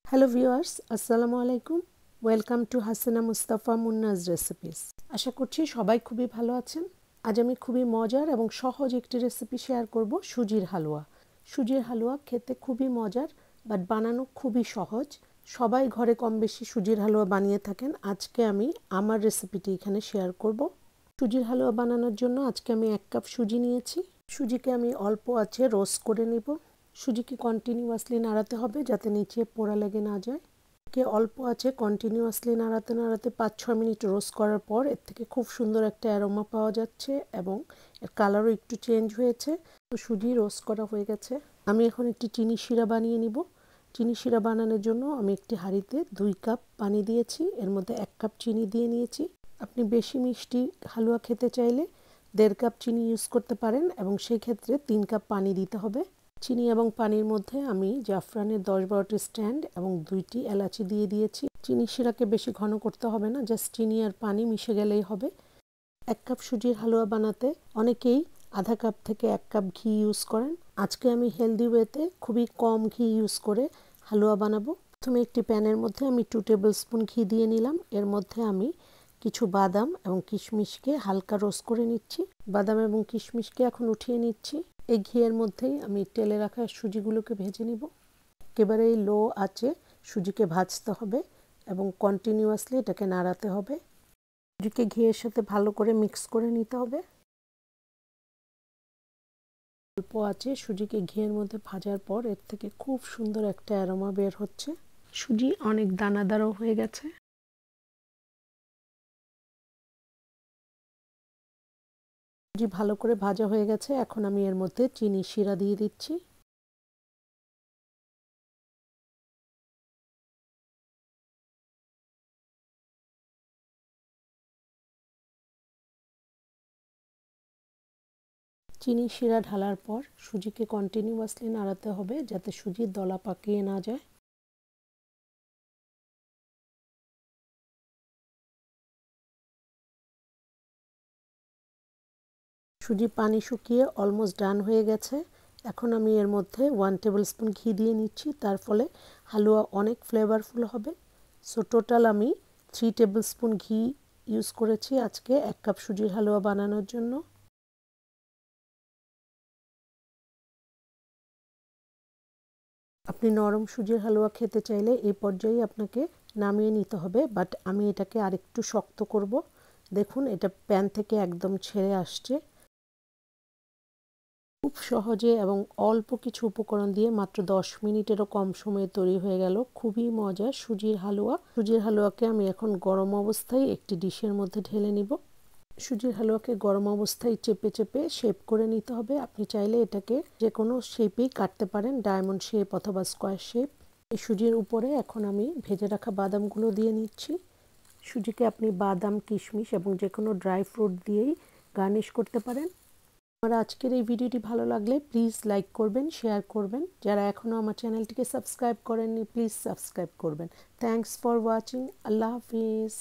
Hello viewers, আসসালামু আলাইকুম। Welcome to Hasina Mustafa Munnaj recipes. আশা করছি সবাই খুবই ভালো আছেন। আজ আমি খুবই মজার এবং সহজ একটি রেসিপি শেয়ার করব, সুজির হালুয়া। সুজির হালুয়া খেতে খুবই মজার, বাট বানানো খুবই সহজ। সবাই ঘরে কম বেশি সুজির হালুয়া বানিয়ে থাকেন। আজকে আমি আমার রেসিপিটি এখানে শেয়ার করব। সুজির হালুয়া বানানোর জন্য আজকে আমি 1 কাপ সুজি নিয়েছি। সুজিকে আমি অল্প আঁচে রোস্ট করে নিব। সুজিকে কন্টিনিউয়াসলি নাড়াতে হবে যাতে নিচে পোড়া লেগে না যায়। অল্প আছে কন্টিনিউয়াসলি নাড়াতে নাড়াতে 5-6 মিনিট রোস্ট করার পর এর থেকে খুব সুন্দর একটা অ্যারোমা পাওয়া যাচ্ছে এবং এর কালারও একটু চেঞ্জ হয়েছে। তো সুজি রোস্ট করা হয়ে গেছে। আমি এখন একটি চিনি শিরা বানিয়ে নিব। চিনি শিরা বানানোর জন্য আমি একটি হাঁড়িতে 2 কাপ পানি দিয়েছি, এর মধ্যে 1 কাপ চিনি দিয়ে নিয়েছি। আপনি বেশি মিষ্টি হালুয়া খেতে চাইলে 1.5 কাপ চিনি ইউজ করতে পারেন এবং সেই ক্ষেত্রে 3 কাপ পানি দিতে হবে। চিনি এবং পানির মধ্যে আমি জাফরানের 10-12টি স্ট্যান্ড এবং 2টি এলাচি দিয়ে দিয়েছি। চিনি শিরাকে বেশি ঘন করতে হবে না, জাস্ট চিনি আর পানি মিশে গেলেই হবে। 1 কাপ সুজির হালুয়া বানাতে অনেকেই আধা কাপ থেকে 1 কাপ ঘি ইউজ করেন। আজকে আমি হেলদি ওয়েতে খুবই কম ঘি ইউজ করে হালুয়া বানাবো। প্রথমে একটি প্যানের মধ্যে আমি 2 টেবিল স্পুন ঘি দিয়ে নিলাম। এর মধ্যে আমি কিছু বাদাম এবং কিশমিশকে হালকা রোস্ট করে নিচ্ছি। বাদাম এবং কিশমিশকে এখন উঠিয়ে নিচ্ছি। এই ঘিয়ের মধ্যেই আমি তেলে রাখা সুজিগুলোকে ভেজে নিব। একেবারেই লো আঁচে সুজিকে ভাজতে হবে এবং কন্টিনিউয়াসলি এটাকে নাড়াতে হবে। সুজিকে ঘিয়ের সাথে ভালো করে মিক্স করে নিতে হবে। অল্প আঁচে সুজিকে ঘিয়ের মধ্যে ভাজার পর এর থেকে খুব সুন্দর একটা অ্যারোমা বের হচ্ছে। সুজি অনেক দানাদারও হয়ে গেছে। সুজি ভালো করে ভাজা হয়ে গেছে। এখন আমি এর মধ্যে চিনি শিরা দিয়ে দিচ্ছি। চিনি শিরা ঢালার পর সুজিকে কন্টিনিউয়াসলি নাড়াতে হবে যাতে সুজির দলা পাকিয়ে না যায়। সুজি পানি শুকিয়ে অলমোস্ট ডান হয়ে গেছে। এখন আমি এর মধ্যে 1 টেবিল স্পুন ঘি দিয়ে নিচ্ছি, তার ফলে হালুয়া অনেক ফ্লেভারফুল হবে। সো টোটাল আমি 3 টেবিল স্পুন ঘি ইউজ করেছি আজকে 1 কাপ সুজির হালুয়া বানানোর জন্য। আপনি নরম সুজির হালুয়া খেতে চাইলে এই পর্যায়ে আপনাকে নামিয়ে নিতে হবে, বাট আমি এটাকে আরেকটু শক্ত করব। দেখুন এটা প্যান থেকে একদম ছেড়ে আসছে। খুব সহজে এবং অল্প কিছু উপকরণ দিয়ে মাত্র 10 মিনিটেরও কম সময়ে তৈরি হয়ে গেল খুবই মজার সুজির হালুয়া। সুজির হালুয়াকে আমি এখন গরম অবস্থায় একটি ডিশের মধ্যে ঢেলে নিব। সুজির হালুয়াকে গরম অবস্থায় চেপে চেপে শেপ করে নিতে হবে। আপনি চাইলে এটাকে যে কোনো শেপেই কাটতে পারেন, ডায়মন্ড শেপ অথবা স্কোয়ার শেপ। এই সুজির উপরে এখন আমি ভেজে রাখা বাদামগুলো দিয়ে নিচ্ছি। সুজিকে আপনি বাদাম, কিশমিশ এবং যে কোনো ড্রাই ফ্রুট দিয়েই গার্নিশ করতে পারেন। আমার আজকের এই ভিডিওটি ভালো লাগলে প্লিজ লাইক করবেন, শেয়ার করবেন। যারা এখনও আমার চ্যানেলটিকে সাবস্ক্রাইব করেননি প্লিজ সাবস্ক্রাইব করবেন। Thanks for watching. Allah Hafiz.